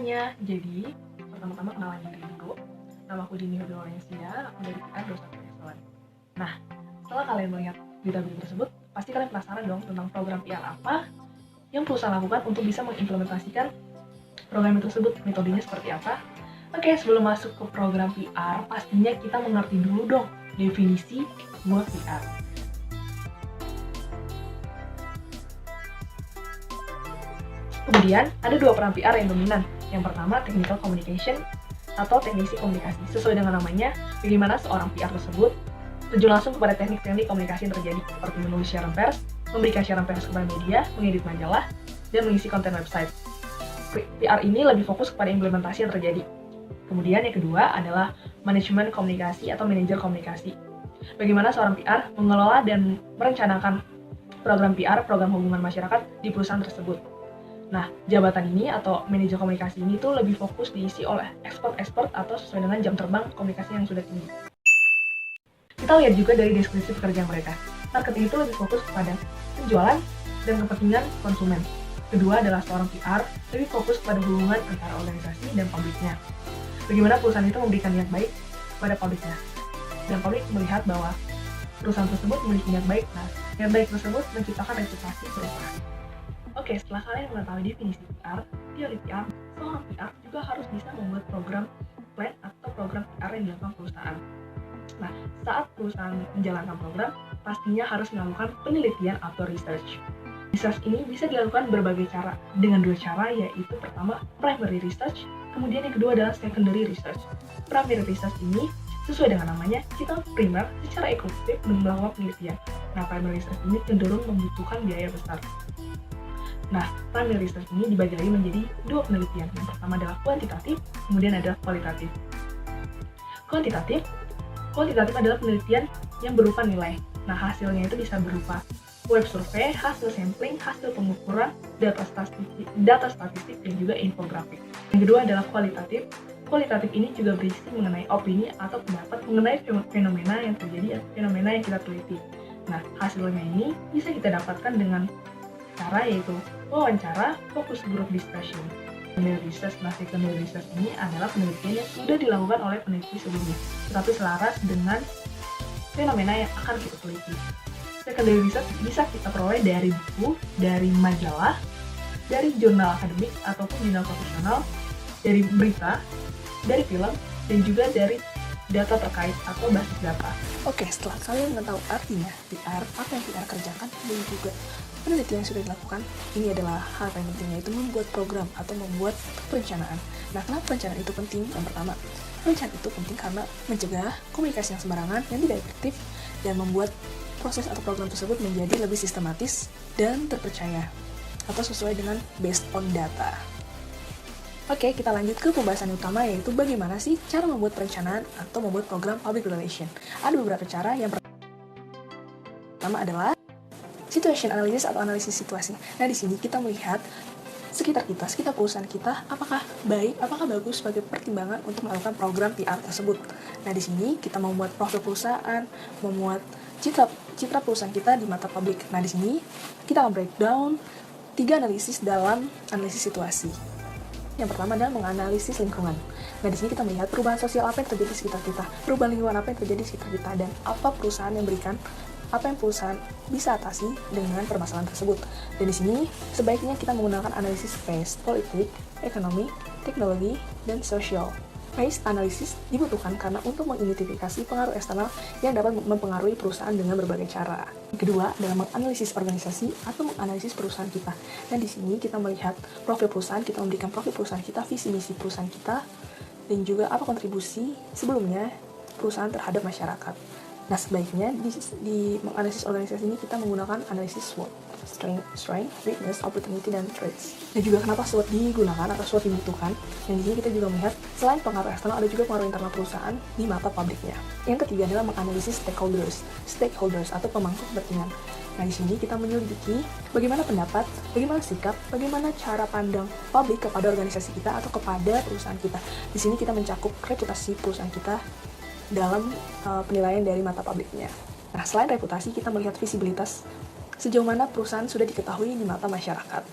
semuanya. Jadi, pertama-tama kenalan diri dulu. Nama aku Dini Hudul Orensia, aku dari PR 21 Excellent. Nah, setelah kalian melihat berita-berita tersebut, pasti kalian penasaran dong tentang program PR apa yang perusahaan lakukan untuk bisa mengimplementasikan program tersebut, metodenya seperti apa. Oke, sebelum masuk ke program PR, pastinya kita mengerti dulu dong definisi buat PR. Kemudian, ada dua peran PR yang dominan. Yang pertama, technical communication atau teknisi komunikasi. Sesuai dengan namanya, bagaimana seorang PR tersebut terjun langsung kepada teknik-teknik komunikasi yang terjadi, seperti menulis siaran pers, memberikan siaran pers kepada media, mengedit majalah, dan mengisi konten website. PR ini lebih fokus kepada implementasi yang terjadi. Kemudian yang kedua adalah manajemen komunikasi atau manajer komunikasi. Bagaimana seorang PR mengelola dan merencanakan program PR, program hubungan masyarakat di perusahaan tersebut. Nah, jabatan ini atau manajer komunikasi ini tuh lebih fokus diisi oleh expert atau sesuai dengan jam terbang komunikasi yang sudah tinggi. Kita lihat juga dari deskripsi pekerjaan mereka. Marketing itu lebih fokus kepada penjualan dan kepentingan konsumen. Kedua adalah seorang PR lebih fokus pada hubungan antara organisasi dan publiknya. Bagaimana perusahaan itu memberikan niat baik pada publiknya. Dan publik melihat bahwa perusahaan tersebut memiliki niat baik. Nah, niat baik tersebut menciptakan reputasi perusahaan. Oke, setelah kalian mengetahui definisi PR, teori PR, seorang PR juga harus bisa membuat program plan atau program PR yang dilakukan perusahaan. Nah, saat perusahaan menjalankan program, pastinya harus melakukan penelitian atau research. Research ini bisa dilakukan berbagai cara, dengan dua cara, yaitu pertama, primary research, kemudian yang kedua adalah secondary research. Primary research ini, sesuai dengan namanya, kita primer secara eksklusif melakukan penelitian. Nah, primary research ini cenderung membutuhkan biaya besar. Nah, primary research ini dibagi lagi menjadi dua penelitian. Yang pertama adalah kuantitatif, kemudian adalah kualitatif. Kuantitatif adalah penelitian yang berupa nilai. Nah, hasilnya itu bisa berupa web survei, hasil sampling, hasil pengukuran, data statistik, dan juga infografik. Yang kedua adalah kualitatif. Kualitatif ini juga berisi mengenai opini atau pendapat mengenai fenomena yang terjadi, fenomena yang kita teliti. Nah, hasilnya ini bisa kita dapatkan dengan cara yaitu wawancara, focus group discussion. Secondary research, secondary research ini adalah penelitian yang sudah dilakukan oleh peneliti sebelumnya, tetapi selaras dengan fenomena yang akan kita teliti. Secondary research bisa kita peroleh dari buku, dari majalah, dari jurnal akademik ataupun jurnal profesional, dari berita, dari film, dan juga dari data terkait atau basis data. Oke, setelah kalian mengetahui artinya PR, apa yang PR kerjakan, dan juga penelitian yang sudah dilakukan, ini adalah hal yang penting, yaitu membuat program atau membuat perencanaan. Nah, kenapa perencanaan itu penting? Yang pertama, perencanaan itu penting karena mencegah komunikasi yang sembarangan, yang tidak efektif, dan membuat proses atau program tersebut menjadi lebih sistematis dan terpercaya, atau sesuai dengan based on data. Oke, kita lanjut ke pembahasan utama, yaitu bagaimana sih cara membuat perencanaan atau membuat program public relation. Ada beberapa cara. Yang pertama adalah situation analysis atau analisis situasi. Nah, di sini kita melihat sekitar perusahaan kita, apakah baik, apakah bagus sebagai pertimbangan untuk melakukan program PR tersebut. Nah, di sini kita membuat profil perusahaan, memuat citra perusahaan kita di mata publik. Nah, di sini kita akan breakdown 3 analisis dalam analisis situasi. Yang pertama adalah menganalisis lingkungan. Nah, di sini kita melihat perubahan sosial apa yang terjadi di sekitar kita, perubahan lingkungan apa yang terjadi di sekitar kita, dan apa yang perusahaan bisa atasi dengan permasalahan tersebut. Dan di sini sebaiknya kita menggunakan analisis phase, politik, ekonomi, teknologi, dan sosial. Phase analisis dibutuhkan karena untuk mengidentifikasi pengaruh eksternal yang dapat mempengaruhi perusahaan dengan berbagai cara. Yang kedua adalah menganalisis organisasi atau menganalisis perusahaan kita. Dan di sini kita melihat profil perusahaan, kita memberikan profil perusahaan kita, visi misi perusahaan kita, dan juga apa kontribusi sebelumnya perusahaan terhadap masyarakat. Nah, sebaiknya di menganalisis organisasi ini kita menggunakan analisis SWOT, strength, weakness, opportunity, dan threats. Dan juga kenapa SWOT digunakan atau SWOT dibutuhkan? Dan di sini kita juga melihat selain pengaruh eksternal, ada juga pengaruh internal perusahaan di mata publiknya. Yang ketiga adalah menganalisis stakeholders atau pemangku kepentingan. Nah, di sini kita menyelidiki bagaimana pendapat, bagaimana sikap, bagaimana cara pandang publik kepada organisasi kita atau kepada perusahaan kita. Di sini kita mencakup reputasi perusahaan kita dalam penilaian dari mata publiknya. Nah, selain reputasi, kita melihat visibilitas, sejauh mana perusahaan sudah diketahui di mata masyarakat.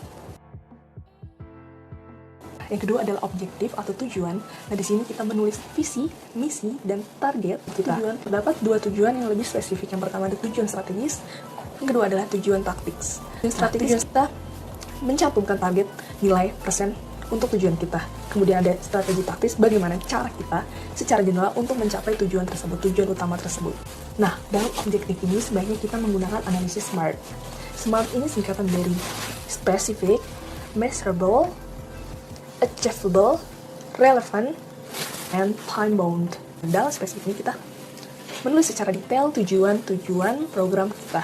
yang kedua adalah objektif atau tujuan. Nah, di sini kita menulis visi, misi, dan target kita. Terdapat dua tujuan yang lebih spesifik. Yang pertama ada tujuan strategis, yang kedua adalah tujuan taktis. Tujuan strategis kita mencantumkan target, nilai, persen untuk tujuan kita. Kemudian ada strategi taktis, bagaimana cara kita secara general untuk mencapai tujuan tersebut, tujuan utama tersebut. Nah, dalam objektif ini sebaiknya kita menggunakan analisis SMART. SMART ini singkatan dari specific, measurable, achievable, relevant, and time-bound. Dalam spesifik ini kita menulis secara detail tujuan program kita.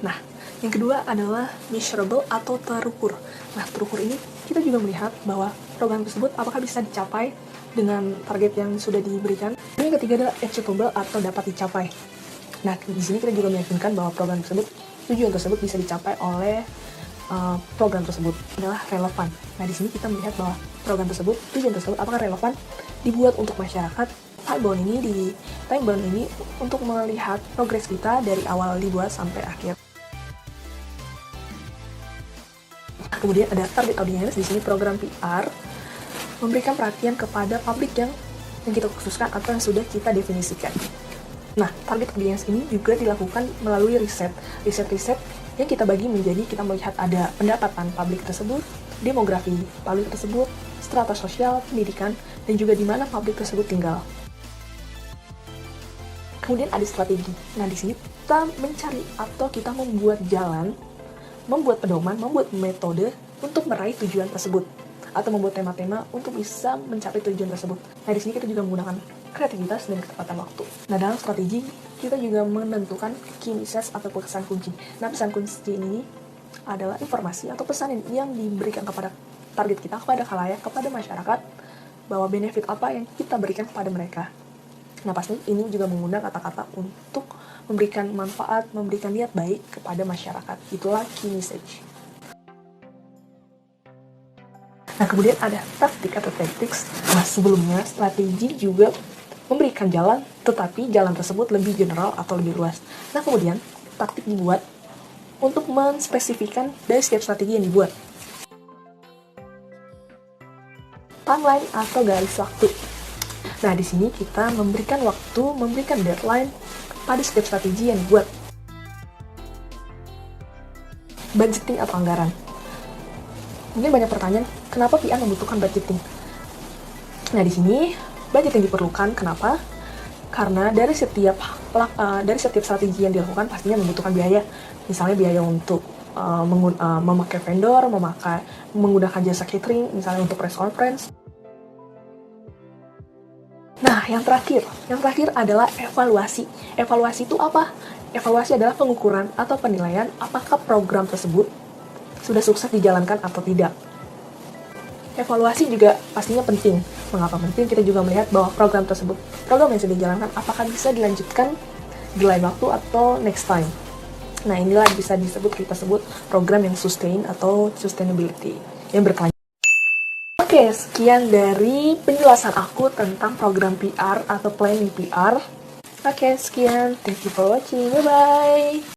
Nah, yang kedua adalah measurable atau terukur. Nah, terukur ini kita juga melihat bahwa program tersebut apakah bisa dicapai dengan target yang sudah diberikan. Dan yang ketiga adalah achievable atau dapat dicapai. Nah, di sini kita juga meyakinkan bahwa program tersebut, tujuan tersebut bisa dicapai oleh program tersebut adalah relevan. Nah, di sini kita melihat bahwa program tersebut, tujuan tersebut apakah relevan dibuat untuk masyarakat. Time-bound ini untuk melihat progres kita dari awal dibuat sampai akhir. Kemudian ada target audience. Di sini program PR memberikan perhatian kepada publik yang kita khususkan atau yang sudah kita definisikan. Nah, target audience ini juga dilakukan melalui riset yang kita bagi menjadi, kita melihat ada pendapatan publik tersebut, demografi publik tersebut, strata sosial, pendidikan, dan juga di mana publik tersebut tinggal. Kemudian ada strategi. Nah, di sini kita mencari atau kita membuat jalan, membuat pedoman, membuat metode untuk meraih tujuan tersebut, atau membuat tema-tema untuk bisa mencapai tujuan tersebut. Nah, di sini kita juga menggunakan kreativitas dan ketepatan waktu. Nah, dalam strategi kita juga menentukan key message atau pesan kunci. Nah, pesan kunci ini adalah informasi atau pesan yang diberikan kepada target kita, kepada khalayak, kepada masyarakat, bahwa benefit apa yang kita berikan kepada mereka. Nah, pasti ini juga menggunakan kata-kata untuk memberikan manfaat, memberikan niat baik kepada masyarakat. Itulah key message. Nah, kemudian ada taktik atau tactics. Nah, sebelumnya strategi juga memberikan jalan, tetapi jalan tersebut lebih general atau lebih luas. Nah, kemudian taktik dibuat untuk menspesifikkan dari setiap strategi yang dibuat. Timeline atau garis waktu. Nah, di sini kita memberikan waktu, memberikan deadline pada setiap strategi yang dibuat. Budgeting atau anggaran. Mungkin banyak pertanyaan, kenapa PR membutuhkan budgeting? Nah, di sini budgeting diperlukan. Kenapa? Karena dari setiap strategi yang dilakukan pastinya membutuhkan biaya. Misalnya biaya untuk memakai vendor, menggunakan jasa catering, misalnya untuk press conference. Nah, yang terakhir adalah evaluasi. Evaluasi itu apa? Evaluasi adalah pengukuran atau penilaian apakah program tersebut sudah sukses dijalankan atau tidak. Evaluasi juga pastinya penting. Mengapa penting? Kita juga melihat bahwa program yang sudah dijalankan, apakah bisa dilanjutkan di lain waktu atau next time. Nah, inilah bisa kita sebut program yang sustain atau sustainability, yang berkelanjutan. Oke, sekian dari penjelasan aku tentang program PR atau planning PR. Oke, sekian. Thank you for watching. Bye-bye.